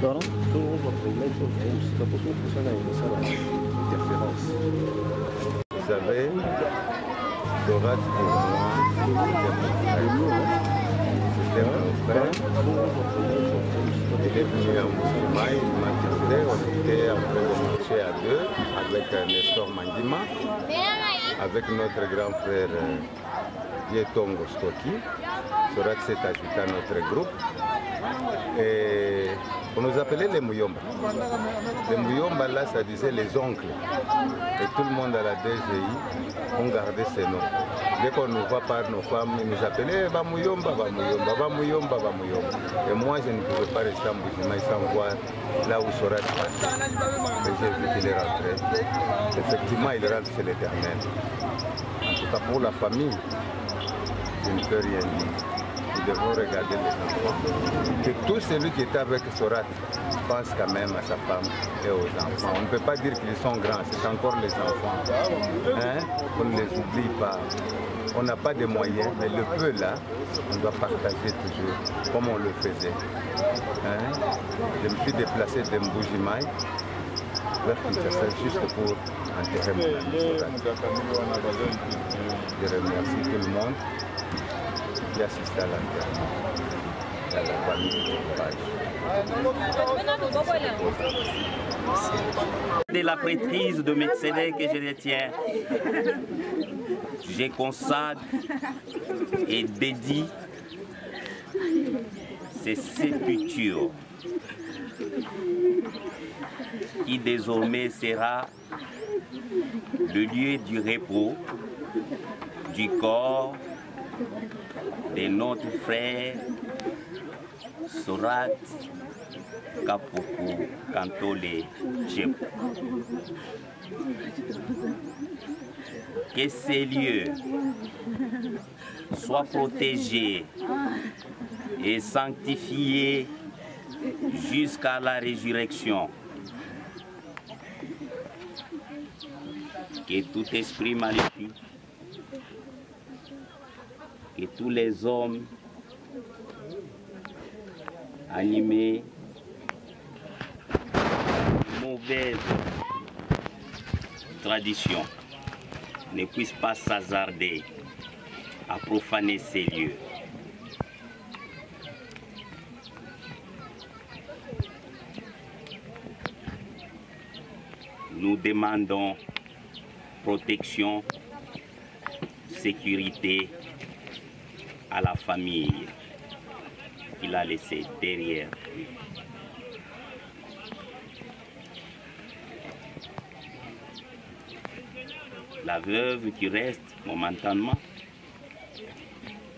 Pardon? Vous savez, Sorat pour moi, c'était mon frère. Il est venu à Moussoumaï, il m'a quitté, on était en train de marcher à deux avec Nestor Mandima, avec notre grand frère Dietongo Stoki. Sorat s'est ajouté à notre groupe. Et on nous appelait les Mouyomba. Les Mouyomba, là, ça disait les oncles. Et tout le monde à la DGI, on gardait ces noms. Dès qu'on nous voit par nos femmes, ils nous appelaient Va Mouyomba, Va Mouyomba, Va Mouyomba, Va Mouyomba. Et moi, je ne pouvais pas rester en Bujimaï sans voir là où Sorat passait. Et j'ai vu qu'il est rentré. Effectivement, il rentre chez l'Éternel. En tout cas, pour la famille, je ne peux rien dire. Nous devons regarder les enfants. Que tout celui qui était avec Sorat pense quand même à sa femme et aux enfants. On ne peut pas dire qu'ils sont grands, c'est encore les enfants. Hein? On ne les oublie pas. On n'a pas de moyens, mais le peu là, on doit partager toujours, comme on le faisait. Hein? Je me suis déplacé de Mbujimaï vers Kinshasa juste pour enterrer mon ami Sorat. Je remercie tout le monde qui assiste à l'enterrement, à la famille du courage. De la prêtrise de Metzedek que je détiens, je consacre et dédie ces sépultures qui désormais sera le lieu du repos du corps de notre frère Sorat Kapoku Kantole Djep. Que ces lieux soient protégés et sanctifiés jusqu'à la résurrection. Que tout esprit maléfique, que tous les hommes animés de mauvaises traditions ne puissent pas s'hasarder à profaner ces lieux. Nous demandons protection, sécurité à la famille qu'il a laissée derrière lui. La veuve qui reste momentanément,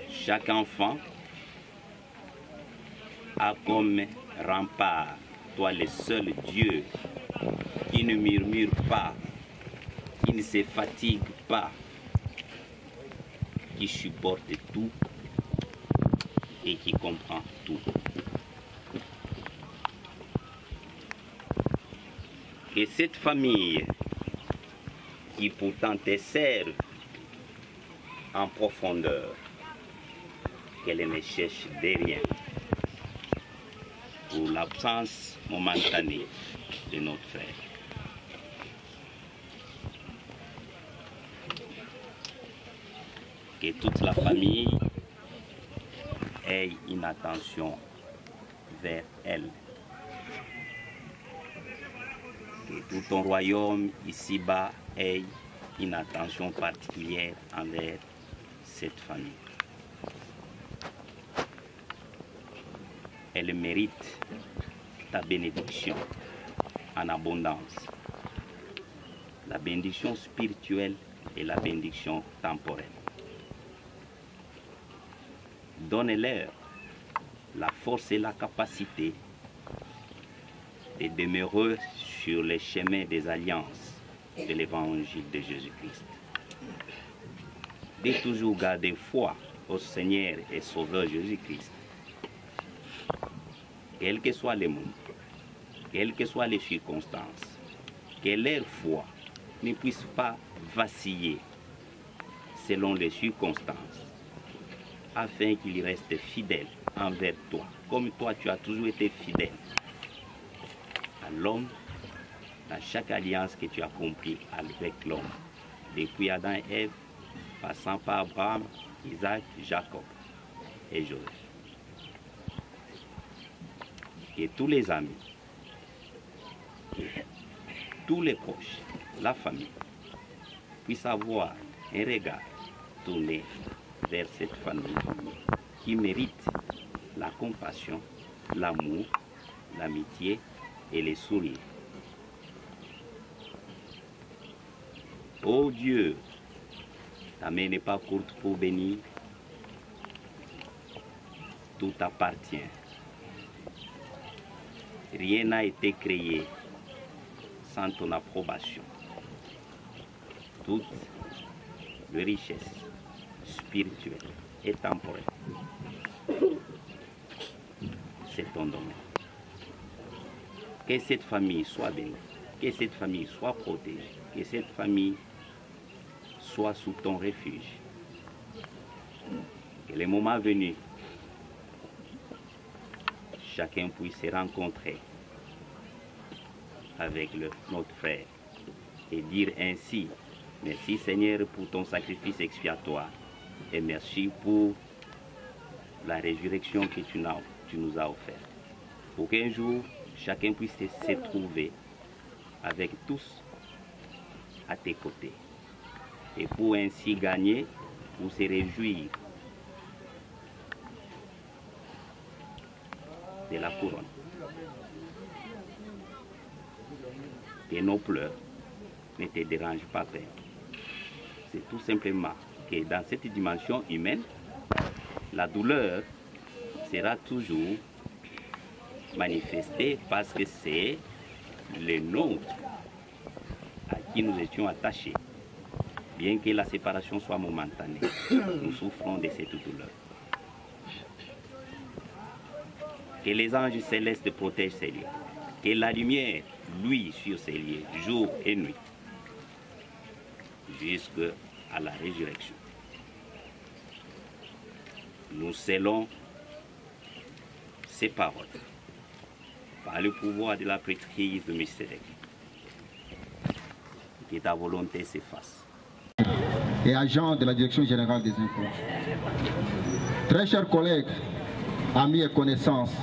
chaque enfant a comme rempart, toi le seul Dieu qui ne murmure pas, qui ne se fatigue pas, qui supporte tout et qui comprend tout. Et cette famille qui pourtant te serve en profondeur, qu'elle ne cherche de rien pour l'absence momentanée de notre frère. Que toute la famille ait une attention vers elle. Que tout ton royaume ici-bas ait une attention particulière envers cette famille. Elle mérite ta bénédiction en abondance. La bénédiction spirituelle et la bénédiction temporelle. Donne-leur la force et la capacité de demeurer sur les chemins des alliances de l'évangile de Jésus-Christ. De toujours garder foi au Seigneur et Sauveur Jésus-Christ. Quel que soit le monde, quelles que soient les circonstances, que leur foi ne puisse pas vaciller selon les circonstances, afin qu'ils restent fidèles envers toi, comme toi tu as toujours été fidèle dans l'homme, dans chaque alliance que tu as accomplie avec l'homme, depuis Adam et Ève, passant par Abraham, Isaac, Jacob et Joseph. Et tous les amis, tous les proches, la famille, puissent avoir un regard tourné vers cette famille qui mérite la compassion, l'amour, l'amitié et les sourires. Oh Dieu, ta main n'est pas courte pour bénir, tout appartient. Rien n'a été créé sans ton approbation. Toute les richesses spirituelles et temporelles, c'est ton domaine. Que cette famille soit bénie, que cette famille soit protégée, que cette famille soit sous ton refuge. Que le moment venu, chacun puisse se rencontrer avec notre frère et dire ainsi: merci Seigneur pour ton sacrifice expiatoire et merci pour la résurrection que tu nous as offerte. Pour qu'un jour, chacun puisse se trouver avec tous à tes côtés. Et pour ainsi gagner, pour se réjouir de la couronne. Que nos pleurs ne te dérangent pas, Père. C'est tout simplement que dans cette dimension humaine, la douleur sera toujours manifestée parce que c'est le nôtre à qui nous étions attachés. Bien que la séparation soit momentanée, nous souffrons de cette douleur. Que les anges célestes protègent ces lieux. Que la lumière luise sur ces lieux, jour et nuit, jusqu'à la résurrection. Nous scellons ces paroles par le pouvoir de la prêtrise de Mystérique. Que ta volonté s'efface. Et agent de la Direction générale des impôts. Très chers collègues, amis et connaissances,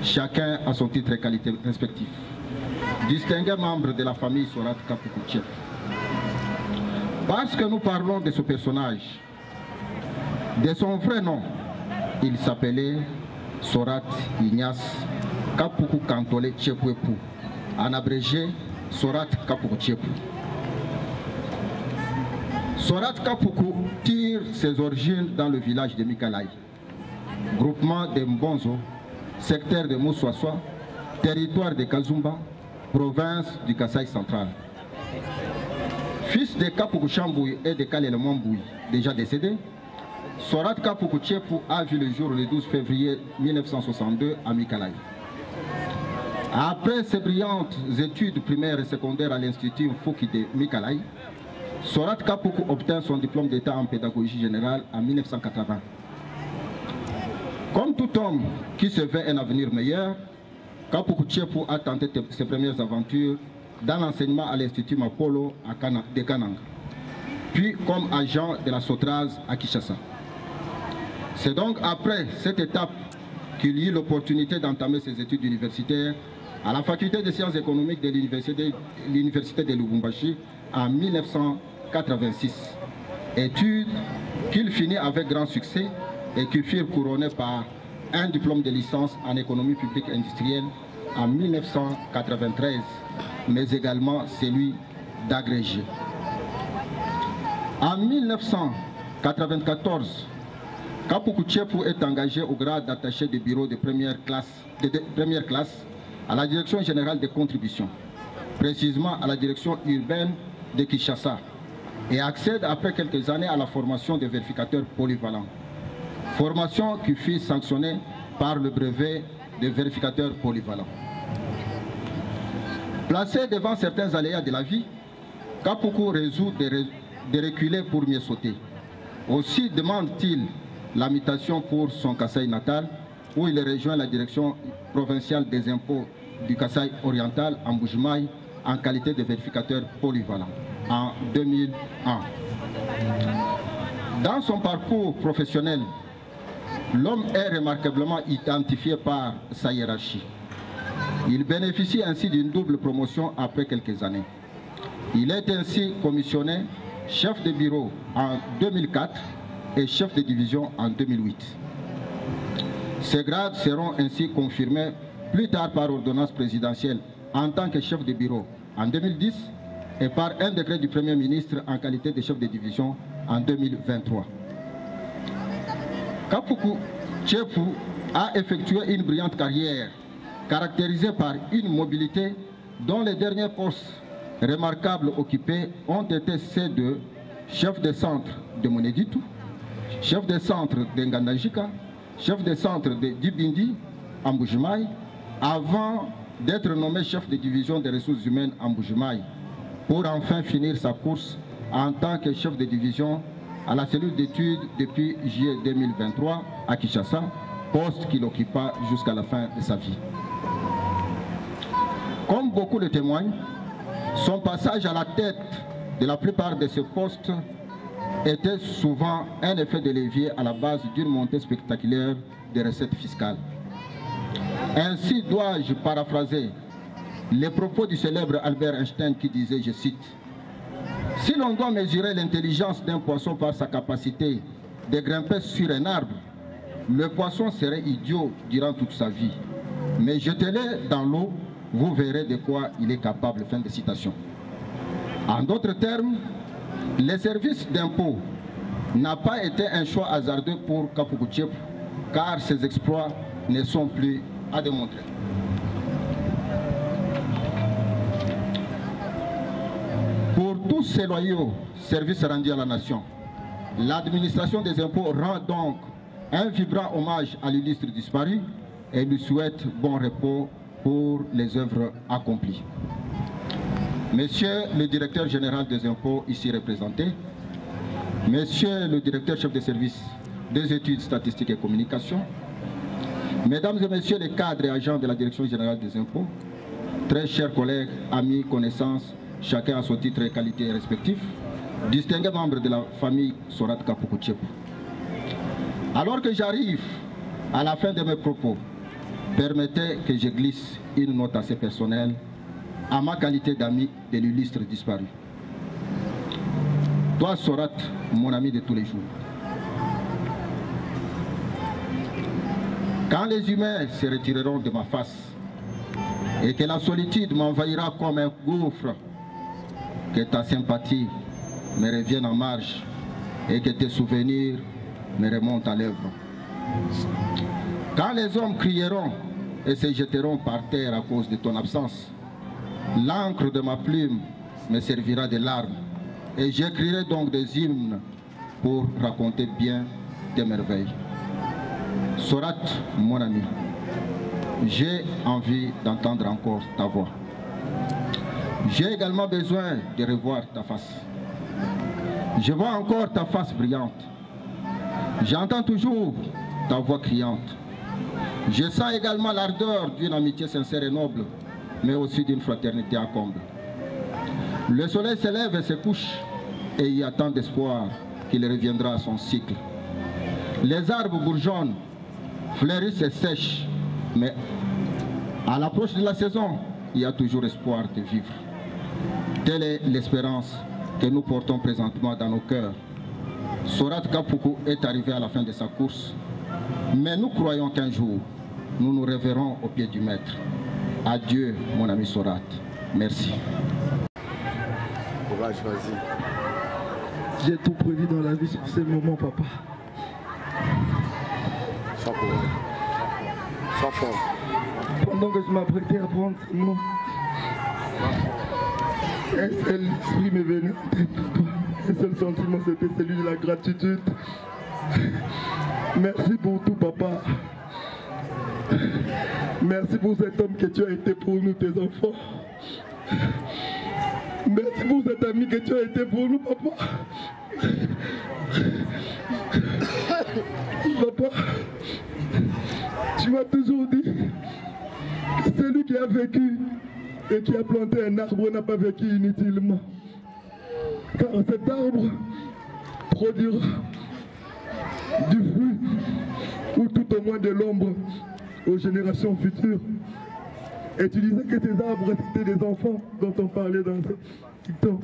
chacun à son titre et qualité respectif. Distingués membres de la famille Sorat Kapoukou Tchep. Parce que nous parlons de ce personnage, de son vrai nom, il s'appelait Sorat Ignace Kapoukou Kantole Tchepouepou, en abrégé Sorat Kapoukou Tchepou. Sorat Kapoukou tire ses origines dans le village de Mikalaï, groupement de Mbonzo, secteur de Moussoissois, territoire de Kazumba, province du Kasaï central. Fils de Kapoukou Chambouy et de Kalele Mambouy, déjà décédé, Sorat Kapoukou Tchepou a vu le jour le 12 février 1962 à Mikalaï. Après ses brillantes études primaires et secondaires à l'Institut Fouki de Mikalaï, Sorat Kapoukou obtint son diplôme d'État en pédagogie générale en 1980. Comme tout homme qui se veut un avenir meilleur, Kapoukou Tchepou a tenté ses premières aventures dans l'enseignement à l'Institut Mapolo de Kananga, puis comme agent de la Sotraz à Kinshasa. C'est donc après cette étape qu'il eut l'opportunité d'entamer ses études universitaires à la faculté des sciences économiques de l'université de Lubumbashi en 1986. Études qu'il finit avec grand succès et qui furent couronnées par un diplôme de licence en économie publique industrielle en 1993, mais également celui d'agrégé. En 1994, Kapoukou Tchepou est engagé au grade d'attaché de bureau de première classe à la Direction générale des contributions, précisément à la direction urbaine de Kinshasa, et accède après quelques années à la formation de vérificateurs polyvalents. Formation qui fut sanctionnée par le brevet de vérificateur polyvalent. Placé devant certains aléas de la vie, Kapoukou résout de reculer pour mieux sauter. Aussi demande-t-il la mutation pour son Kasaï natal, où il rejoint la direction provinciale des impôts du Kasaï oriental en Mbuji-Mayi en qualité de vérificateur polyvalent en 2001. Dans son parcours professionnel, l'homme est remarquablement identifié par sa hiérarchie. Il bénéficie ainsi d'une double promotion après quelques années. Il est ainsi commissionné chef de bureau en 2004 et chef de division en 2008. Ces grades seront ainsi confirmés plus tard par ordonnance présidentielle en tant que chef de bureau en 2010 et par un décret du Premier ministre en qualité de chef de division en 2023. Kapuku Tchepu a effectué une brillante carrière caractérisée par une mobilité dont les derniers postes remarquables occupés ont été ceux de chef de centre de Moneditu, chef de centre de Ngandajika, chef de centre de Dibindi en Mbuji-Mayi, avant d'être nommé chef de division des ressources humaines en Mbuji-Mayi, pour enfin finir sa course en tant que chef de division à la cellule d'études depuis juillet 2023 à Kinshasa, poste qu'il occupa jusqu'à la fin de sa vie. Comme beaucoup le témoignent, son passage à la tête de la plupart de ces postes était souvent un effet de levier à la base d'une montée spectaculaire des recettes fiscales. Ainsi dois-je paraphraser les propos du célèbre Albert Einstein qui disait, je cite, « Si l'on doit mesurer l'intelligence d'un poisson par sa capacité de grimper sur un arbre, le poisson serait idiot durant toute sa vie. Mais jetez-le dans l'eau, vous verrez de quoi il est capable. » Fin de citation. En d'autres termes, les services d'impôt n'a pas été un choix hasardeux pour Kapuku Tchepu, car ses exploits ne sont plus à démontrer. Pour tous ces loyaux services rendus à la nation, l'administration des impôts rend donc un vibrant hommage à l'illustre disparu et lui souhaite bon repos pour les œuvres accomplies. Monsieur le directeur général des impôts ici représenté, Monsieur le directeur chef de service des études statistiques et communications, Mesdames et Messieurs les cadres et agents de la Direction générale des impôts, très chers collègues, amis, connaissances, chacun à son titre et qualité respectifs, distingués membres de la famille Sorat Kapuku Tchepu. Alors que j'arrive à la fin de mes propos, permettez que je glisse une note assez personnelle à ma qualité d'ami de l'illustre disparu. Toi, Sorat, mon ami de tous les jours. Quand les humains se retireront de ma face et que la solitude m'envahira comme un gouffre, que ta sympathie me revienne en marge et que tes souvenirs me remontent à l'œuvre. Quand les hommes crieront et se jetteront par terre à cause de ton absence, l'encre de ma plume me servira de larmes et j'écrirai donc des hymnes pour raconter bien tes merveilles. Sorat, mon ami, j'ai envie d'entendre encore ta voix. J'ai également besoin de revoir ta face. Je vois encore ta face brillante. J'entends toujours ta voix criante. Je sens également l'ardeur d'une amitié sincère et noble, mais aussi d'une fraternité à comble. Le soleil se lève et se couche, et il y a tant d'espoir qu'il reviendra à son cycle. Les arbres bourgeonnent, fleurissent et sèchent, mais à l'approche de la saison, il y a toujours espoir de vivre. Telle est l'espérance que nous portons présentement dans nos cœurs. Sorat Kapuku est arrivé à la fin de sa course, mais nous croyons qu'un jour, nous nous reverrons au pied du maître. Adieu, mon ami Sorat. Merci. Courage, vas-y. J'ai tout prévu dans la vie sur ces moments, papa. Sois courage. Sois fort. Pendant que je m'apprêtais à prendre ce mot, un seul esprit m'est venu en tête, papa. Un seul sentiment, c'était celui de la gratitude. Merci pour tout, papa. Merci pour cet homme que tu as été pour nous, tes enfants. Merci pour cet ami que tu as été pour nous, papa. Papa, tu m'as toujours dit Celui qui a vécu et qui a planté un arbre n'a pas vécu inutilement. Car cet arbre produira du fruit ou tout au moins de l'ombre aux générations futures. Et tu disais que ces arbres c'était des enfants dont on parlait dans ce TikTok.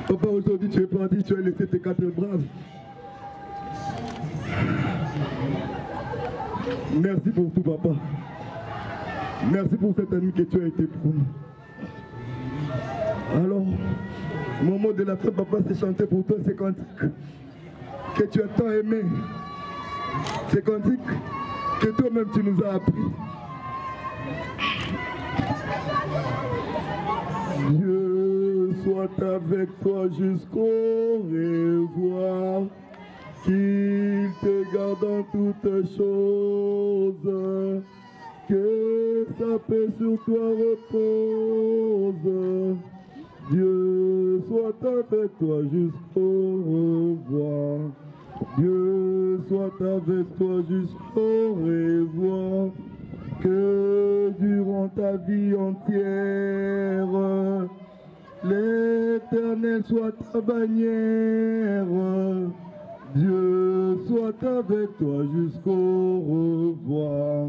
Papa, aujourd'hui tu es parti, tu as laissé tes 4 bras. Merci pour tout, papa. Merci pour cette amie que tu as été pour nous. Alors, mon mot de la fin, papa, c'est chanter pour toi ces cantiques que tu as tant aimés. Ces cantiques que toi-même tu nous as appris. Dieu soit avec toi jusqu'au revoir, qu'il te garde en toutes choses, que sa paix sur toi repose. Dieu soit avec toi jusqu'au revoir. Dieu soit avec toi jusqu'au revoir. Que durant ta vie entière, l'Éternel soit ta bannière. Dieu soit avec toi jusqu'au revoir.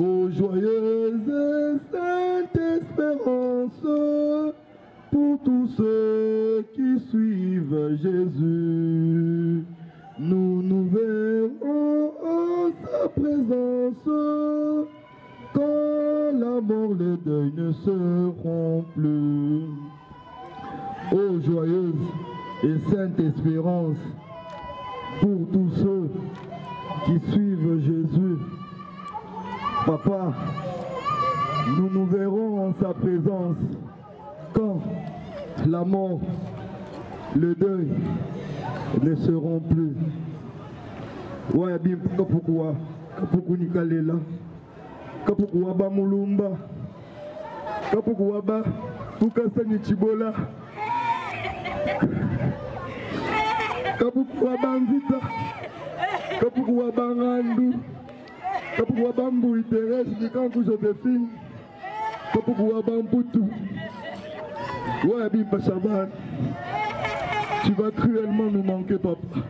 Ô joyeuse et sainte espérance, pour tous ceux qui suivent Jésus, nous verrons en sa présence, quand la mort, le deuil ne seront plus. Ô joyeuse et sainte espérance, pour tous ceux qui suivent Jésus, papa, nous verrons en sa présence, quand la mort, le deuil ne seront plus. Ouais, bien, pourquoi Nikalela, pourquoi ba Mulumba, pourquoi ba Pukasa Nichibola, pourquoi ba Nzita, pourquoi ba Ngandu, pourquoi ba Mbui Thérèse, Nikanku Joséphine, pourquoi ba Mputu. Ouais, Bimba Chaban, tu vas cruellement nous manquer, papa.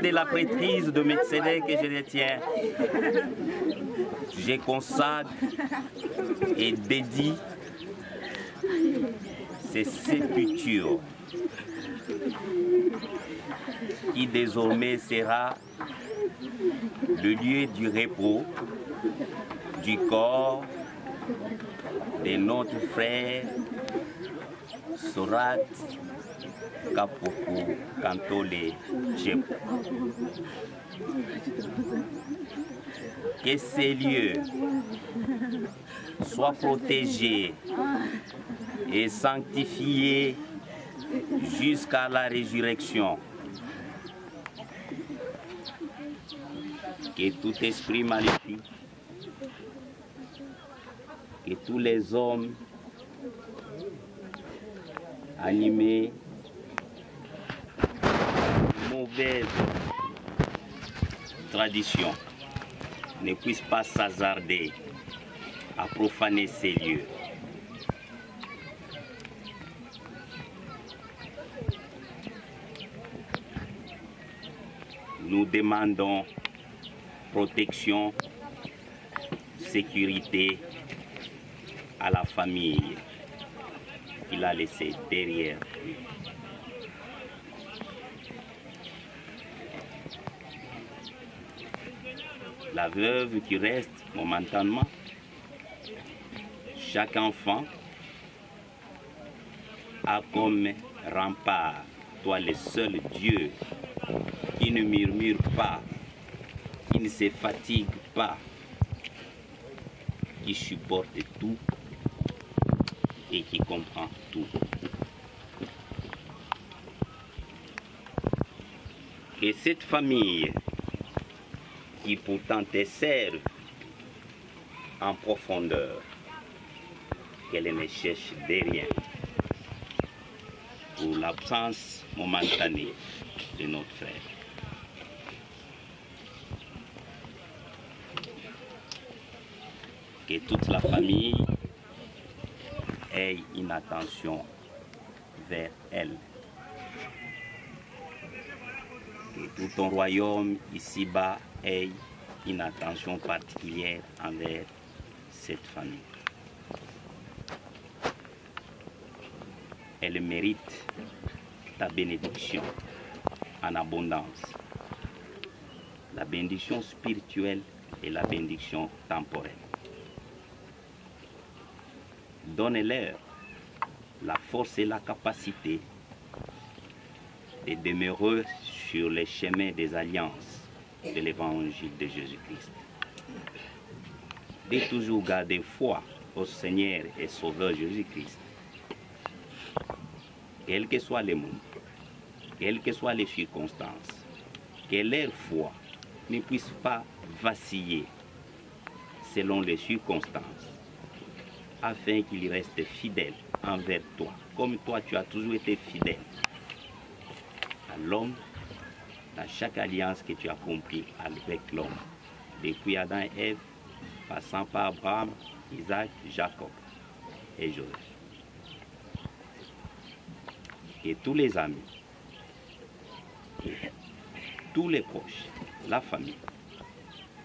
De la prêtrise de Melchizedek que je détiens, je consacre et dédie ces sépultures qui désormais sera le lieu du repos du corps de notre frère Sorat Kapoku Kantole Djepo. Que ces lieux soient protégés et sanctifiés jusqu'à la résurrection. Que tout esprit maléfique, que tous les hommes animés de mauvaises traditions ne puissent pas s'hasarder à profaner ces lieux. Nous demandons protection, sécurité à la famille qu'il a laissée derrière lui. La veuve qui reste momentanément, chaque enfant a comme rempart, toi le seul Dieu qui ne murmure pas, qui ne se fatigue pas, qui supporte tout et qui comprend tout. Et cette famille qui pourtant te serve en profondeur, qu'elle ne cherche de rien pour l'absence momentanée de notre frère. Que toute la famille ait une attention vers elle. Que tout ton royaume ici-bas ait une attention particulière envers cette famille. Elle mérite ta bénédiction en abondance. La bénédiction spirituelle et la bénédiction temporelle. Donne-leur la force et la capacité de demeurer sur les chemins des alliances de l'évangile de Jésus-Christ. De toujours garder foi au Seigneur et Sauveur Jésus-Christ. Quel que soit le monde, quelles que soient les circonstances, que leur foi ne puisse pas vaciller selon les circonstances, afin qu'ils restent fidèles envers toi, comme toi tu as toujours été fidèle à l'homme, dans chaque alliance que tu as accomplie avec l'homme, depuis Adam et Ève, passant par Abraham, Isaac, Jacob et Joseph. Et tous les amis, tous les proches, la famille,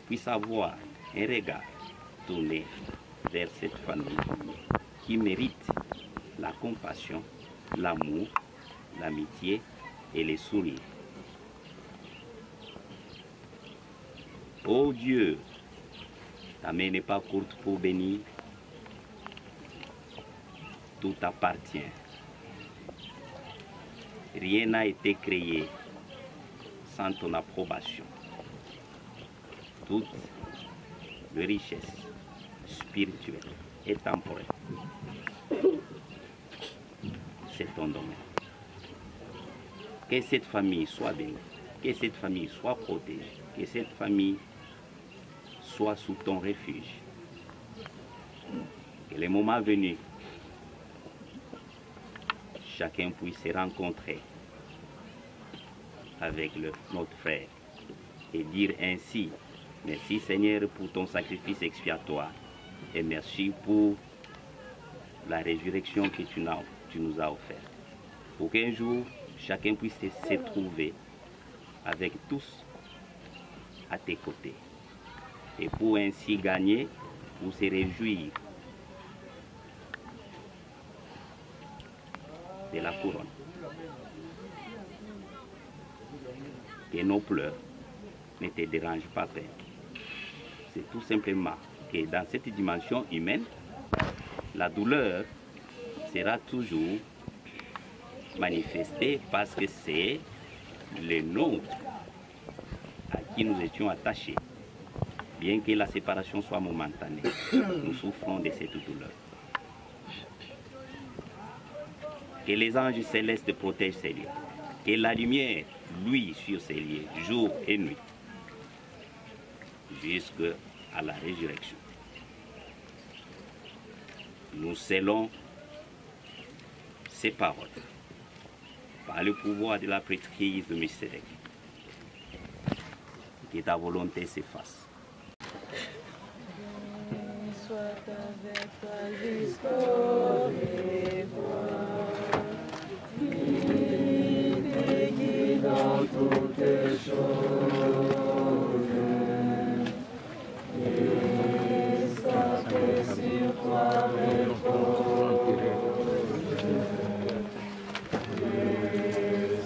puissent avoir un regard tourné vers cette famille qui mérite la compassion, l'amour, l'amitié et les sourires. Oh Dieu, ta main n'est pas courte pour bénir, tout appartient. Rien n'a été créé sans ton approbation. Toute richesse spirituelle et temporelle, c'est ton domaine. Que cette famille soit bénie, que cette famille soit protégée, que cette famille soit sous ton refuge. Que le moment venu, chacun puisse se rencontrer avec notre frère et dire ainsi: merci Seigneur pour ton sacrifice expiatoire et merci pour la résurrection que tu nous as offerte. Pour qu'un jour, chacun puisse se trouver avec tous à tes côtés. Et pour ainsi gagner, pour se réjouir de la couronne. Que nos pleurs ne te dérangent pas, Père. C'est tout simplement que dans cette dimension humaine, la douleur sera toujours manifestée parce que c'est le nôtre à qui nous étions attachés. Bien que la séparation soit momentanée, nous souffrons de cette douleur. Que les anges célestes protègent ces lieux. Que la lumière luise sur ces lieux, jour et nuit, jusqu'à la résurrection. Nous scellons ces paroles par le pouvoir de la prêtrise mystérieux. Que ta volonté s'efface. Soit avec toi jusqu'au guide dans toutes les choses. Et sois sur toi repose. Et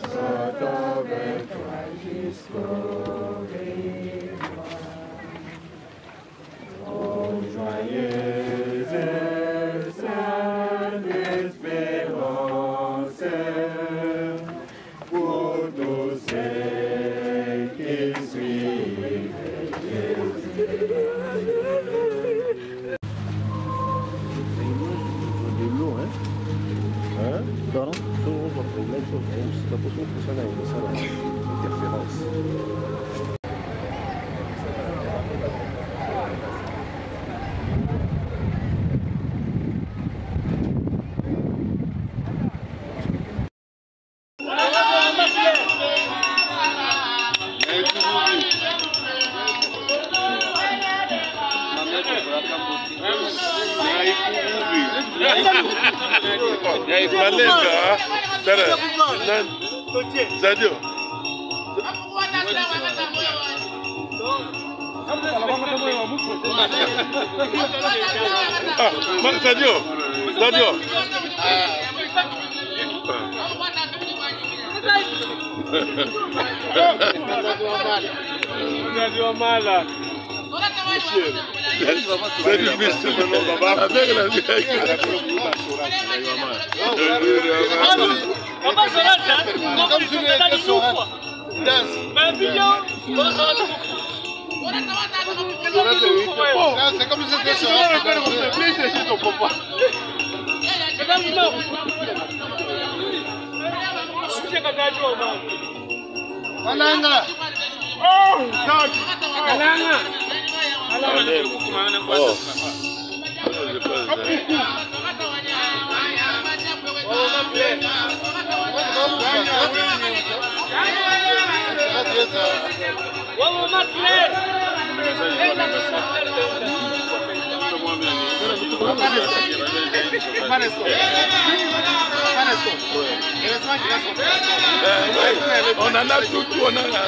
soit avec toi jusqu'au Zadio. C'est comme si c'était sur la ton papa. Alanga. Oh, God. Alanga. On en a tout, on en a.